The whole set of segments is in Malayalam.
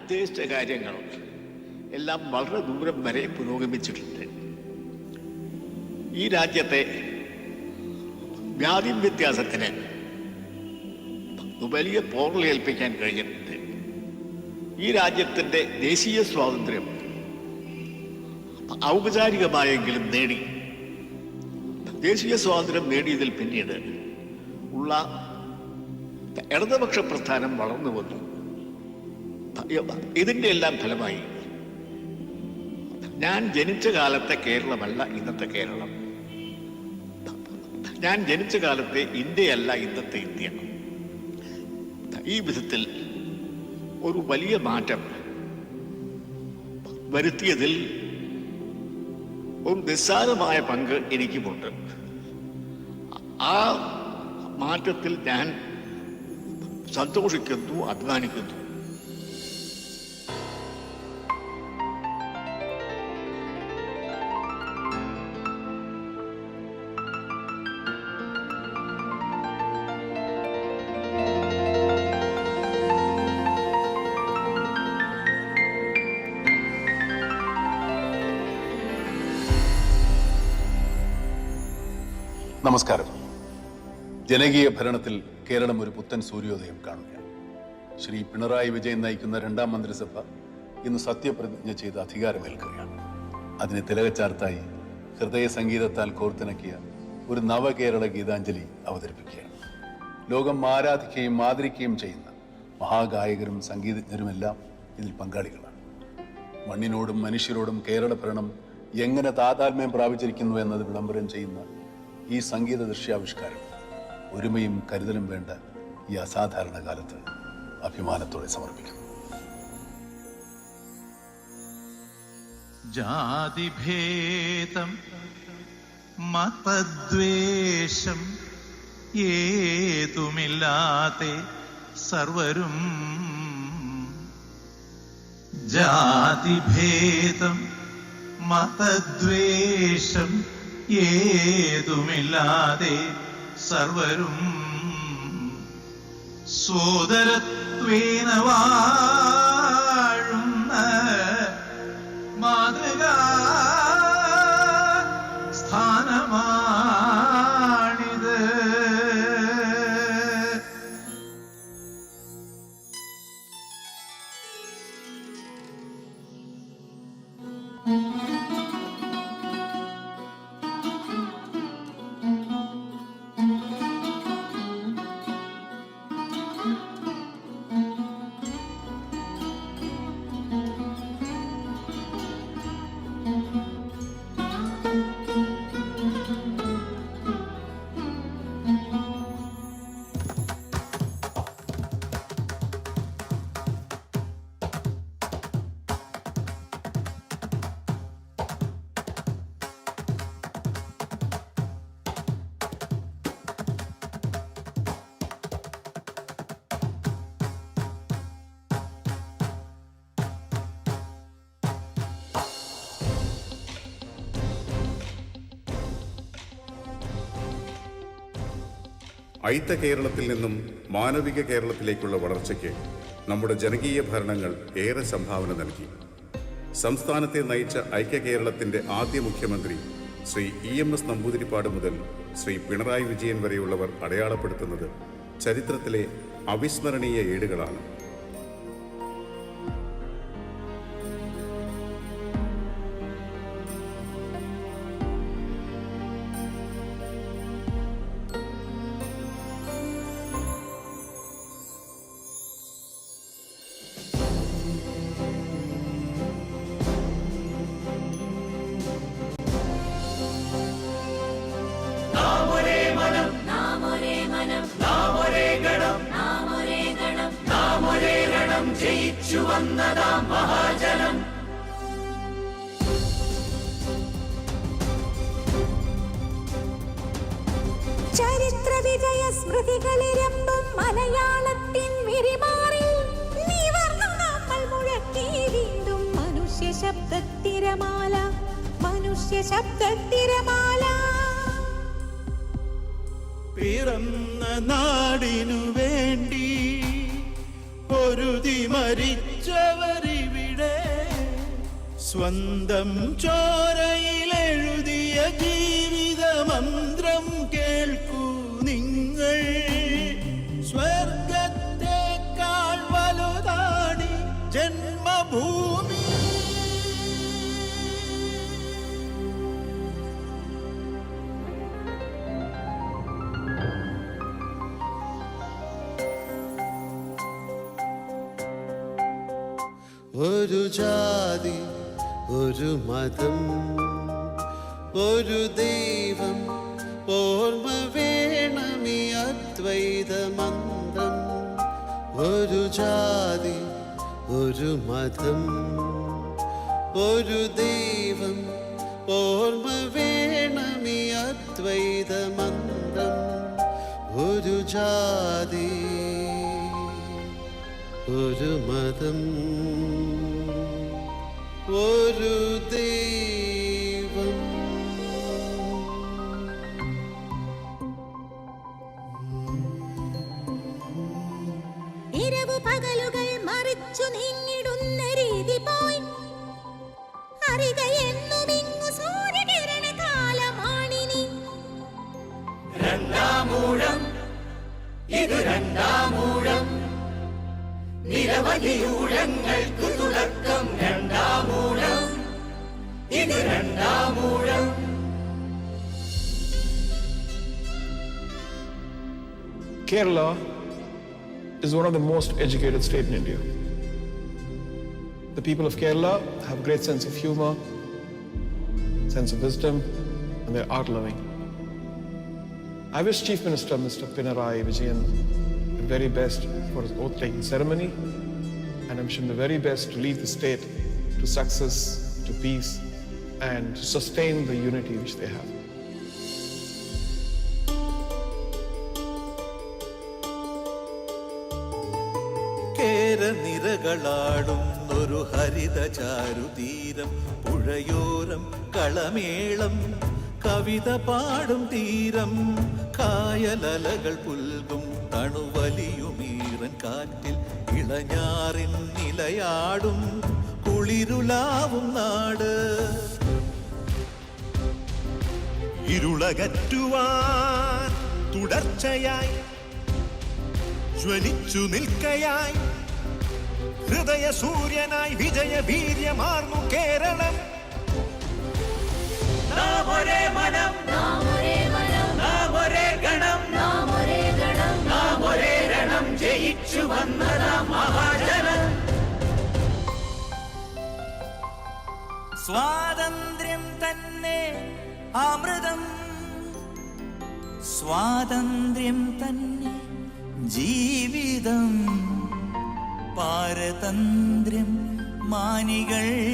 ഉദ്ദേശിച്ച കാര്യങ്ങൾ എല്ലാം വളരെ ദൂരം വരെ പുരോഗമിച്ചിട്ടുണ്ട്. ഈ രാജ്യത്തെ ജാതി വ്യത്യാസത്തിന് വലിയ പോറലേൽപ്പിക്കാൻ കഴിഞ്ഞിട്ടുണ്ട്. ഈ രാജ്യത്തിൻ്റെ ദേശീയ സ്വാതന്ത്ര്യം ഔപചാരികമായെങ്കിലും നേടി. ദേശീയ സ്വാതന്ത്ര്യം നേടിയതിൽ പിന്നീട് ഉള്ള ഇടതുപക്ഷ പ്രസ്ഥാനം വളർന്നു വന്നു. ഇതിൻ്റെ എല്ലാം ഫലമായി ഞാൻ ജനിച്ച കാലത്തെ കേരളമല്ല ഇന്നത്തെ കേരളം, ഞാൻ ജനിച്ച കാലത്തെ ഇന്ത്യയല്ല ഇന്നത്തെ ഇന്ത്യ. ഈ വിധത്തിൽ ഒരു വലിയ മാറ്റം വരുത്തിയതിൽ ഒരു നിസ്സാരമായ പങ്ക് എനിക്കുമുണ്ട്. ആ മാറ്റത്തിൽ ഞാൻ സന്തോഷിക്കുന്നു, അഭിമാനിക്കുന്നു. നമസ്കാരം. ജനകീയ ഭരണത്തിൽ കേരളം ഒരു പുത്തൻ സൂര്യോദയം കാണുകയാണ്. ശ്രീ പിണറായി വിജയൻ നയിക്കുന്ന രണ്ടാം മന്ത്രിസഭ ഇന്ന് സത്യപ്രതിജ്ഞ ചെയ്ത് അധികാരമേൽക്കുകയാണ്. അതിന് തിലകച്ചാർത്തായി ഹൃദയ സംഗീതത്താൽ കോർത്തിണക്കിയ ഒരു നവകേരള ഗീതാഞ്ജലി അവതരിപ്പിക്കുകയാണ്. ലോകം ആരാധിക്കുകയും ആദരിക്കുകയും ചെയ്യുന്ന മഹാഗായകരും സംഗീതജ്ഞരുമെല്ലാം ഇതിൽ പങ്കാളികളാണ്. മണ്ണിനോടും മനുഷ്യരോടും കേരള ഭരണം എങ്ങനെ താതാത്മ്യം പ്രാപിച്ചിരിക്കുന്നു എന്നത് വിളംബരം ചെയ്യുന്ന ഈ സംഗീത ദൃശ്യാവിഷ്കാരം ഒരുമയും കരുതലും വേണ്ട ഈ അസാധാരണ കാലത്ത് അഭിമാനത്തോടെ സമർപ്പിക്കുന്നു. ജാതിഭേദം മതദ്വേഷം ഏതുമില്ലാതെ സർവരും, ജാതിഭേദം മതദ്വേഷം ഏതുമില്ലാതെ സർവരും സോദരത്വേന വാഴുന്ന മാതൃകാ സ്ഥാനമാണിത്. ഐത്ത കേരളത്തിൽ നിന്നും മാനവിക കേരളത്തിലേക്കുള്ള വളർച്ചയ്ക്ക് നമ്മുടെ ജനകീയ ഭരണങ്ങൾ ഏറെ സംഭാവന നൽകി. സംസ്ഥാനത്തെ നയിച്ച ഐക്യ കേരളത്തിൻ്റെ ആദ്യ മുഖ്യമന്ത്രി ശ്രീ EMS നമ്പൂതിരിപ്പാട് മുതൽ ശ്രീ പിണറായി വിജയൻ വരെയുള്ളവർ അടയാളപ്പെടുത്തുന്നത് ചരിത്രത്തിലെ അവിസ്മരണീയ ഏടുകളാണ്. ജയിച്ചു വന്നതാം മഹാജനം. ചരിത്ര വിജയ സ്മൃതികളിരമ്പും മലയാളത്തിൻ വിരിമാറിൽ നിവർന്നു നമ്മൾ മുഴക്കി വീണ്ടും മനുഷ്യ ശബ്ദത്തിരമാല, മനുഷ്യ ശബ്ദത്തിരമാല. പിറന്ന നാടിനു വേണ്ടി പൊരുതി മരിച്ച ജനിച്ചവരിവിടെ സ്വന്തം ചോരയിലെഴുതിയ ജീവിത മന്ത്രം കേൾക്കൂ നിങ്ങൾ. സ്വർഗത്തെക്കാൾ വലുതാണി ജന്മഭൂമി. ഒരു ജാതി, ഒരു മതം, ഒരു ദൈവം, ഓർമ്മ വേണമീ അദ്വൈത മന്ത്രം. ഒരു ജാതി, ഒരു മതം, ഒരു ദൈവം, ഓർമ്മ വേണമീ അദ്വൈത മന്ത്രം. ഒരു ജാതി, ഒരു മതം, ഒരു ദൈവം. ഇരവു പകലുകൾ മറിച്ചു നീങ്ങിടുന്ന രീതി പോയി അറികയെന്നുമിങ്ങു സൂര്യകിരണ കാലമാണിനി. രണ്ടാമൂഴം, ഇത് രണ്ടാമൂഴം, നിരവധി ഊഴങ്ങൾക്ക് തുടക്കം. രണ്ടാമൂഴം, ഇത് Randamoozham. Kerala is one of the most educated states in India. The people of Kerala have a great sense of humor, sense of wisdom, and they're art loving. I wish Chief Minister Mr. Pinarayi Vijayan the very best for his oath taking ceremony, and I'm wishing him the very best to lead the state to success, to peace, and to sustain the unity which they have. കേരനിരകളാടുന്നൊരു ഹരിത ചാരുതീരം, പുഴയോരം കളമേളം, കവിത പാടും തീരം, കായലലകൾ പുൽകും തണുവലിയുമീറൻ കാറ്റിൽ, ഇളഞ്ഞാറിൻ നിലയാടും കുളിരുലാവും നാട്. ഇരുളകറ്റുവാൻ തുടർച്ചയായി ജ്വലിച്ചു നിൽക്കയായി ഹൃദയ സൂര്യനായി വിജയ വീര്യമാർന്നു കേരളം. നാം ഒരേ മനം, നാം ഒരേ മനം, നാം ഒരേ ഗണം, നാം ഒരേ ഗണം, നാം ഒരേ രണം, ജയിച്ചു വന്നതാം മഹാജനം. സ്വാതന്ത്ര്യം തന്നെ അമൃതം, സ്വാതന്ത്ര്യം തന്നെ ജീവിതം, പാരതന്ത്ര്യം മാനികൾക്ക്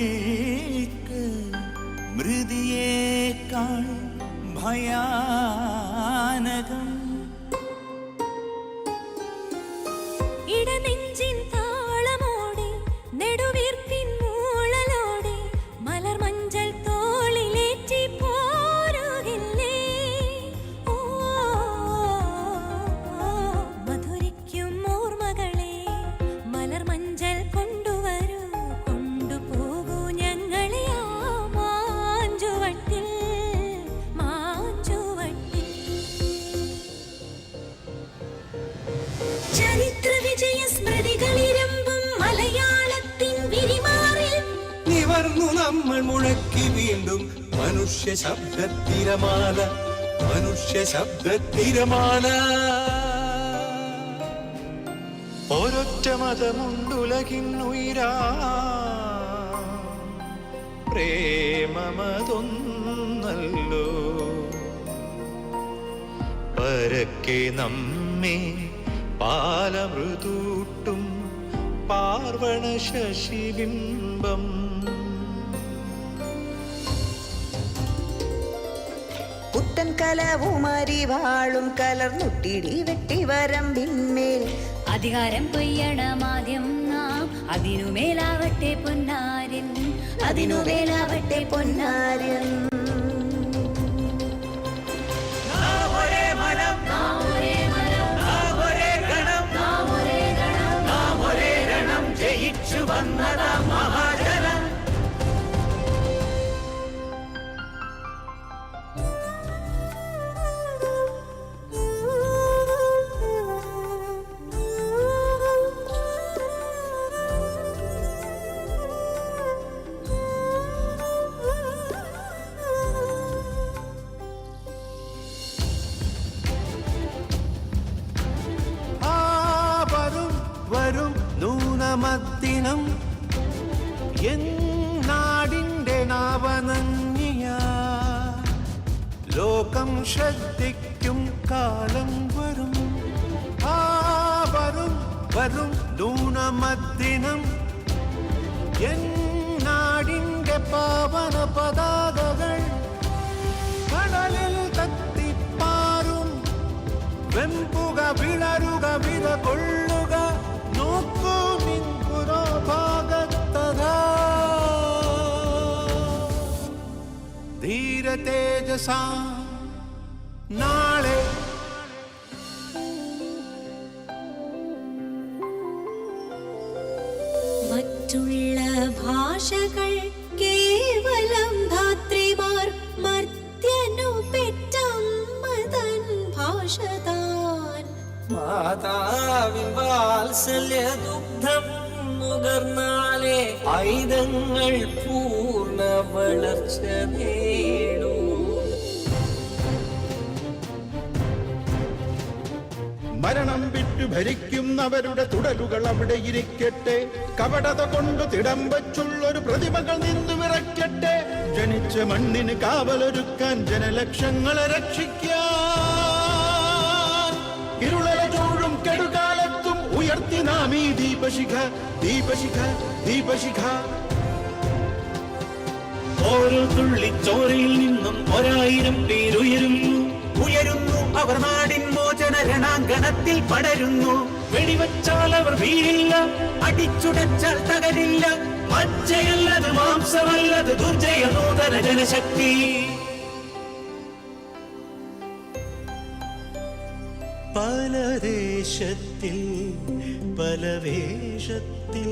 മൃതിയേക്കാൾ ഭയാനകം. ഇടനെഞ്ചിൻ താളമോടെ നെടുവീർപ്പിൻ മൂളലോടെ മലർമഞ്ചൽ തോളിലേറ്റി പോരുകില്ലേ. ഓ മധുരിക്കും ഓർമ്മകളെ മലർമഞ്ചൽ കൊണ്ടുവരൂ, കൊണ്ടുപോകൂ ഞങ്ങളെ ആ മാഞ്ചുവട്ടിൽ, മാഞ്ചുവട്ടിൽ. ചരിത്ര വിജയ സ്മൃതികളിരമ്പും മലയാളത്തിൻ വിരിമാറിൽ നിവർന്നു നമ്മൾ മുഴക്കി വീണ്ടും മനുഷ്യ ശബ്ദത്തിരമാല, മനുഷ്യ ശബ്ദത്തിരമാല. ഒരൊറ്റ മതമുണ്ടുലകിന്നുയിരാ, പ്രേമമതൊന്നല്ലോ പരക്കെ നമ്മെ പാലമൃതൂട്ടും പാർവണ ശശിബിംബം. പുത്തൻ കലവുമരിവാളും കലർന്നുട്ടിടി വെട്ടിവരമ്പിന്മേൽ അധികാരം കൊയ്യണമാദ്യം നാം, അതിനുമേലാവട്ടെ പൊന്നാര്യൻ, അതിനുമേലാവട്ടെ പൊന്നാര്യൻ. നാം ഒരേ മനം, നാം ഒരേ മനം, നാം ഒരേ ഗണം, നാം ഒരേ ഗണം, നാം ഒരേ രണം, ജയിച്ചു വന്ന വന്നതാ മഹാജനം. വരും നൂനമദ്ദിനം എന്നാടിൻ്റെ നാവനങ്ങിയ ലോകം ശ്രദ്ധിക്കും കാലം വരും. വരും നൂനമദ്ദിനം എന്നാടിൻ്റെ പാവന പതാകകൾ കടലിൽ തത്തിപ്പാറും വെമ്പുക വിളരുക വിത കൊള്ളുക നോക്കൂ നിൻ പുരോഭാഗത്തതാ ധീര തേജസ നാളെ. മറ്റുള്ള ഭാഷകൾ കേവലം ധാത്രിമാർ മർത്യനു പെറ്റമ്മതൻ ഭാഷ താൻ. മാതാവിൻ വാത്സല്യ ദുഗ്ധം നുകർന്നാലേ പൈതങ്ങൾ പൂർണ്ണ വളർച്ച നേടൂ. മരണം വിട്ടു ഭരിക്കുന്നവരുടെ തുടലുകൾ അവിടെ ഇരിക്കട്ടെ. കപടത കൊണ്ട് തിടം വച്ചുള്ളൊരു പ്രതിമകൾ നിന്നു വിറയ്ക്കട്ടെ. ജനിച്ച മണ്ണിന് കാവലൊരുക്കാൻ ജനലക്ഷങ്ങളെ രക്ഷിക്കാൻ ഇരുളല ചൂഴും കെടുകാലത്തും ഉയർത്തി നാം ഈ ദീപശിഖ ദീപശിഖ ദീപശിഖ. ഓരോ തുള്ളി ചോരയിൽ നിന്നും 1000 പേരുയരുന്നു. അവർ നാടിൻ മോചന രണാങ്കണത്തിൽ പടരുന്നു. വെടിവച്ചാൽ അവർ വീഴില്ല, അടിച്ചുടച്ചാൽ തകരില്ല. മജ്ജയല്ലത് മാംസമല്ലത് ദുർജയ നൂതന ജനശക്തി. പല ദേശത്തിൽ പല വേഷത്തിൽ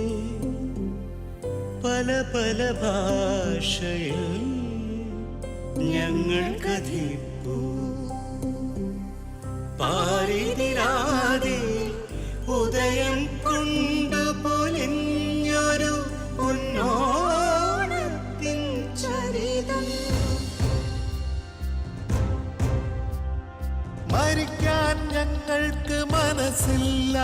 പല പല ഭാഷയിൽ ഞങ്ങൾ കഥിപ്പൂ. പാരിതിരാതെ ഉദയം കൊണ്ടു പൊലിഞ്ഞൊരു പൊന്നോണത്തിൻ ചരിതം. മരിക്കാൻ ഞങ്ങൾക്ക് മനസ്സില്ല,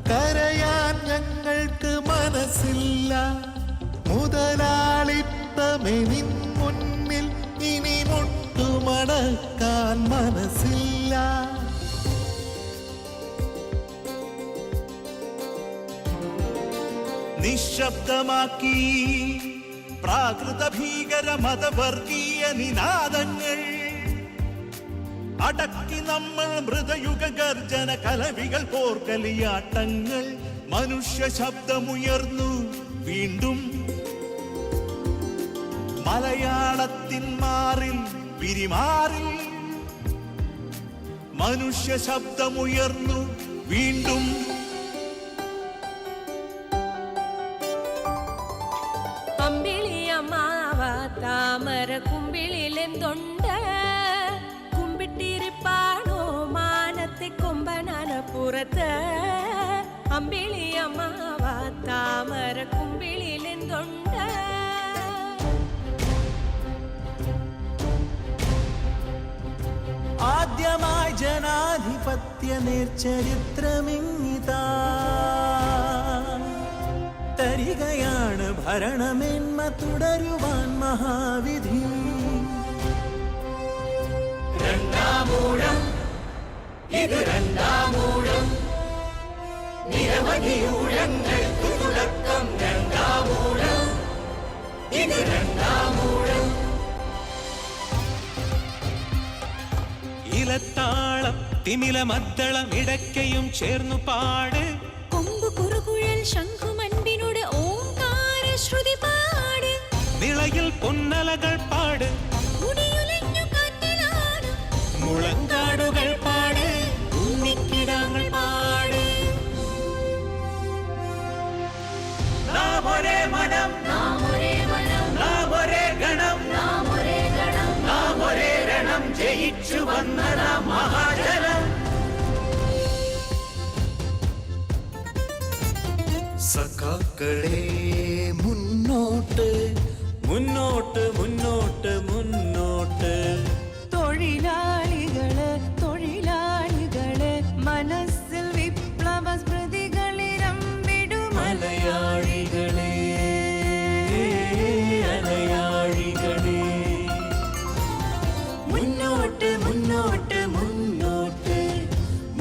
കരയാൻ ഞങ്ങൾക്ക് മനസ്സില്ല. മുതലാളിത്തമെനിൻ മുന്നിൽ ഇനി മുട്ടുമടക്കാൻ മനസ്സില്ല. നിശബ്ദമാക്കി പ്രാകൃത ഭീകര മതവർഗീയ നിനാദങ്ങൾ അടക്കി നമ്മൾ മൃതയുഗ ഗർജന കലവികൾ പോർക്കലിയാട്ടങ്ങൾ. മനുഷ്യ ശബ്ദമുയർന്നു വീണ്ടും മലയാളത്തിൻ മാറിൽ വിരിമാറിൽ. മനുഷ്യ ശബ്ദമുയർന്നു വീണ്ടും. അമ്പിളിയമ്മാവ താമര കുമ്പിളിലെന്തുണ്ട്? കുമ്പിട്ടിരിപ്പാണോ മാനത്തെ കൊമ്പനാന പുറത്ത്? അമ്പിളിയമ്മാവ താമര കുമ്പിളിലെന്തുണ്ട്? ആദ്യമായി ജനാധിപത്യ നേർചരിത്രമിങ്ങിതാ തരികയാണ് ഭരണമെന്മ തുടരുവാൻ മഹാവിധി. രണ്ടാമൂഴം ഇത് രണ്ടാമൂഴം, നിരവധി ഊഴങ്ങൾക്ക് തുടക്കം. രണ്ടാമൂഴം ഇത് രണ്ടാമൂഴം. ഇലത്താളം തിമില മദ്ദളം ഇടയ്ക്കയും ചേർന്നു പാട്. കൊമ്പു കുറുകുഴൽ ശംഖുമൻപിനോട് ഓംകാര ശ്രുതി പാട്. നിളയിൽ പൊന്നലകൾ പാട്, മുടിയുലഞ്ഞു കാറ്റിലാണ് മുളങ്കാടുകൾ പാട്, ഉണ്ണിക്കിടാങ്ങൾ പാട്. നാം ഒരേ മനം, നാം ഒരേ മനം, നാം ഒരേ ഗണം, നാം ഒരേ ഗണം, നാം ഒരേ രണം ജയിച്ചു വന്നതാം മഹാജനം. സഖാക്കളെ മുന്നോട്ട് മുന്നോട്ട് മുന്നോട്ട് മുന്നോട്ട്. തൊഴിലാളികള് തൊഴിലാളികള് മനസ്സിൽ വിപ്ലവ സ്മൃതികളിരമ്പിടും മലയാളികളെ അലയാളികളെ. മുന്നോട്ട് മുന്നോട്ട് മുന്നോട്ട്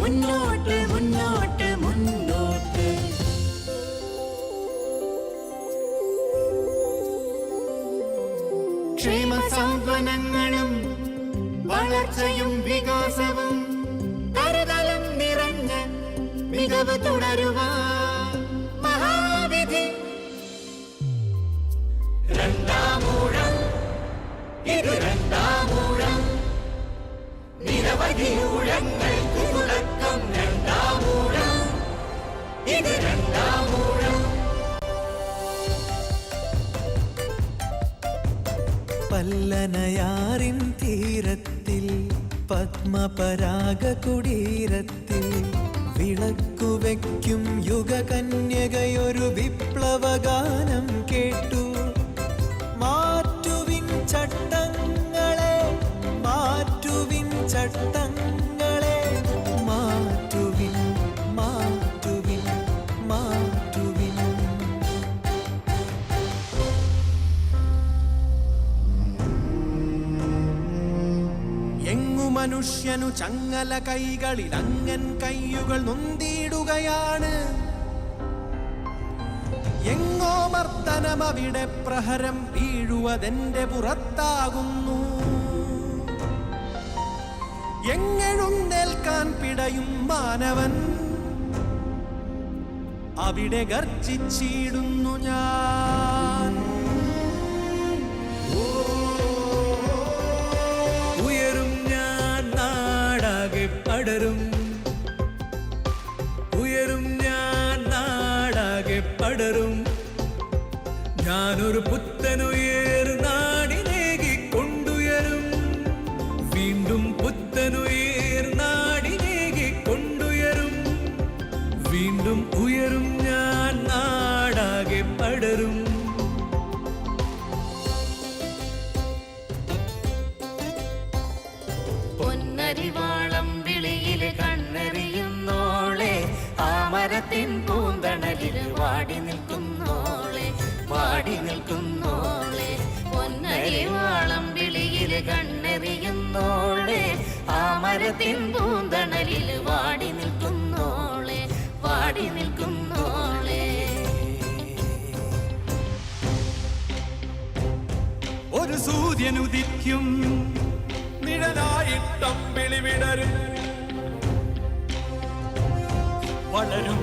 മുന്നോട്ട് മുന്നോട്ട് മുന്നോട്ട്. ക്ഷേമസാന്ത്വനങ്ങളും വളർച്ചയും വികാസവും കരുതലും നിറഞ്ഞ മികവ് തുടരുവാൻ മഹാവിധി. രണ്ടാമൂഴം, ഇത് രണ്ടാമൂഴം, നിരവധി ഊഴങ്ങൾക്ക് തുടക്കം. രണ്ടാമൂഴം, ഇത് രണ്ടാമൂഴം. പല്ലനയാറിൻ തീരത്തിൽ പത്മപരാഗ കുടീരത്തിൽ വിളക്കുവെക്കും യുഗകന്യകയൊരു വിപ്ലവഗാനം കേട്ടു. മാറ്റുവിൻ ചട്ടങ്ങളെ മാറ്റുവിൻ ചട്ടങ്ങളെ മാറ്റുവിൻ മാറ്റുവിൻ മാറ്റുവിൻ. എങ്ങു മനുഷ്യനു ചങ്ങല കൈകളിൽ അങ്ങൻ കയ്യുകൾ നൊന്തിടുകയാണ്. എങ്ങോ മർദ്ദനം അവിടെ പ്രഹരം വീഴുവതെന്റെ പുറത്താകുന്നു. എങ്ങെഴുന്നേൽക്കാൻ പിടയും മാനവൻ അവിടെ ഗർജിച്ചിടുന്നു ഞാൻ. ഉയരും ഞാൻ നാടാകെ പടരും, ഉയരും ഞാൻ നാടാകെ പടരും. ഞാനൊരു പുത്തനുയർ നാടിനേകി കൊണ്ടുയരും, വീണ്ടും പുത്തനുയർ നാടിനേകി കൊണ്ടുയരും. വീണ്ടും ഉയരും ഞാൻ നാടാകെ പടരും. പൊന്നരിവാളം വിളിയിൽ കണ്ണെറിയുന്നോളെ, ആ മരത്തിൻ പൂന്തണലിൽ വാടി നിൽക്കുന്നോളെ, വാടി നിൽക്കുന്നോളെ. പൊന്നരിവാളം വിളിയിൽ കണ്ണെറിയുന്നോളെ, ആ മരത്തിൻ പൂന്തണലിൽ വാടി നിൽക്കുന്നോളെ, വാടി നിൽക്കുന്നോളെ. ഒരു സൂര്യനുദിക്കും നിഴലായിട്ടമ്പിളി വിടരും, വളരും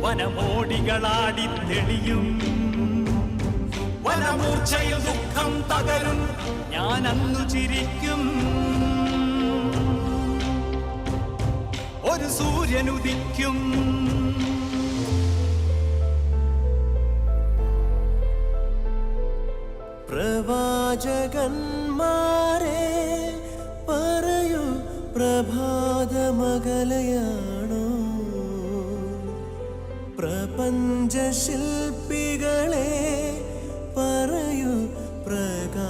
വനമോടികളാടി തെളിയും. വനമൂർച്ചയിൽ ദുഃഖം തകരും, ഞാൻ അന്നു ചിരിക്കും. ഒരു സൂര്യനുദിക്കും പ്രവാചകന്മാരെ പറയൂ, പ്രഭാതമകലയാണോ? പ്രപഞ്ചശില്പികളെ പറയൂ, പ്രകാശമകലയാണോ?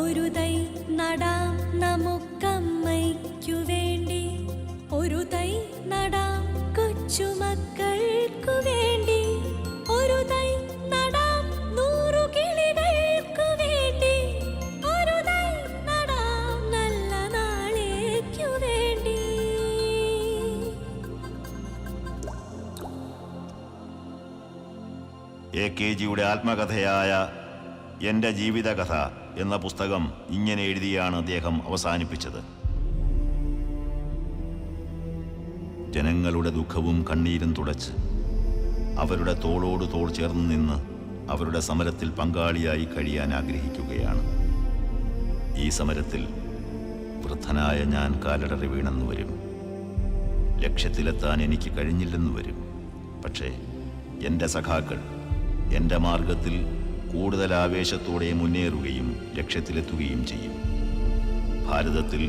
ഒരു തൈ നടാം നമുക്കമ്മയ്ക്കു വേണ്ടി, ഒരു തൈ നടാം കൊച്ചുമക്കൾക്കു വേണ്ടി, ഒരു തൈ നടാം 100 കിളികൾക്കു വേണ്ടി, ഒരു തൈ നടാം നല്ല നാളേക്കു വേണ്ടി. AKGയുടെ ആത്മകഥയായ എൻ്റെ ജീവിതകഥ എന്ന പുസ്തകം ഇങ്ങനെ എഴുതിയാണ് അദ്ദേഹം അവസാനിപ്പിച്ചത്. ജനങ്ങളുടെ ദുഃഖവും കണ്ണീരും തുടച്ച് അവരുടെ തോളോട് തോൾ ചേർന്ന് നിന്ന് അവരുടെ സമരത്തിൽ പങ്കാളിയായി കഴിയാൻ ആഗ്രഹിക്കുകയാണ്. ഈ സമരത്തിൽ വൃദ്ധനായ ഞാൻ കാലടറി വീണെന്നു വരും. ലക്ഷ്യത്തിലെത്താൻ എനിക്ക് കഴിഞ്ഞില്ലെന്നു വരും. പക്ഷേ എൻ്റെ സഖാക്കൾ എൻ്റെ മാർഗത്തിൽ കൂടുതൽ ആവേശത്തോടെ മുന്നേറുകയും ലക്ഷ്യത്തിലെത്തുകയും ചെയ്യും. ഭാരതത്തിൽ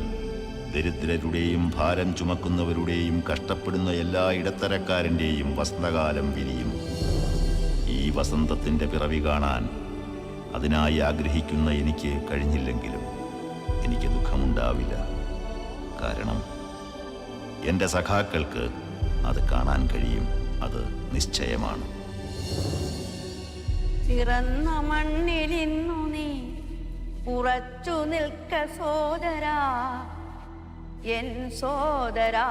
ദരിദ്രരുടെയും ഭാരം ചുമക്കുന്നവരുടെയും കഷ്ടപ്പെടുന്ന എല്ലാ ഇടത്തരക്കാരൻ്റെയും വസന്തകാലം വിരിയും. ഈ വസന്തത്തിൻ്റെ പിറവി കാണാൻ അതിനായി ആഗ്രഹിക്കുന്ന എനിക്ക് കഴിഞ്ഞില്ലെങ്കിലും എനിക്ക് ദുഃഖമുണ്ടാവില്ല. കാരണം എൻ്റെ സഖാക്കൾക്ക് അത് കാണാൻ കഴിയും. അത് നിശ്ചയമാണ്. പിറന്ന മണ്ണിലിന്നു നീ ഉറച്ചു നിൽക്ക സോദരാ, എൻ സോദരാ.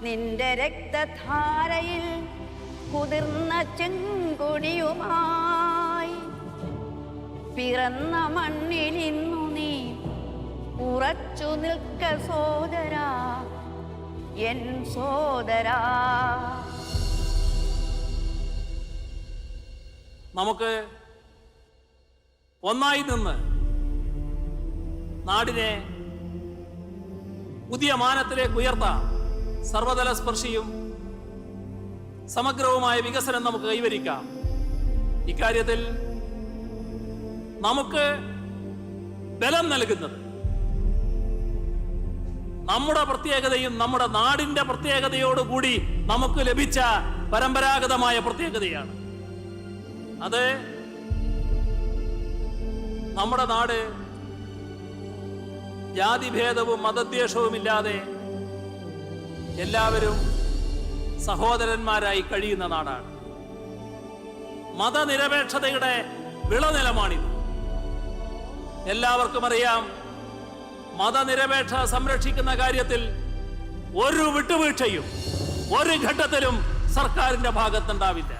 നിന്റെ രക്തധാരയിൽ കുതിർന്ന ചെങ്കൊടിയുമായി പിറന്ന മണ്ണിലിന്നു നീ ഉറച്ചു നിൽക്ക സോദരാ, എൻ സോദരാ. നമുക്ക് ഒന്നായി നിന്ന് നാടിനെ പുതിയ മാനത്തിലേക്ക് ഉയർത്താം. സർവതല സ്പർശിയും സമഗ്രവുമായ വികസനം നമുക്ക് കൈവരിക്കാം. ഇക്കാര്യത്തിൽ നമുക്ക് ബലം നൽകുന്നത് നമ്മുടെ പ്രത്യേകതയും നമ്മുടെ നാടിന്റെ പ്രത്യേകതയോടുകൂടി നമുക്ക് ലഭിച്ച പരമ്പരാഗതമായ പ്രത്യേകതയാണ്. അത് നമ്മുടെ നാട് ജാതിഭേദവും മതദ്വേഷവുമില്ലാതെ എല്ലാവരും സഹോദരന്മാരായി കഴിയുന്ന നാടാണ്. മതനിരപേക്ഷതയുടെ വിളനിലമാണിത്. എല്ലാവർക്കും അറിയാം, മതനിരപേക്ഷത സംരക്ഷിക്കുന്ന കാര്യത്തിൽ ഒരു വിട്ടുവീഴ്ചയും ഒരു ഘട്ടത്തിലും സർക്കാരിന്റെ ഭാഗത്തുണ്ടാവില്ല.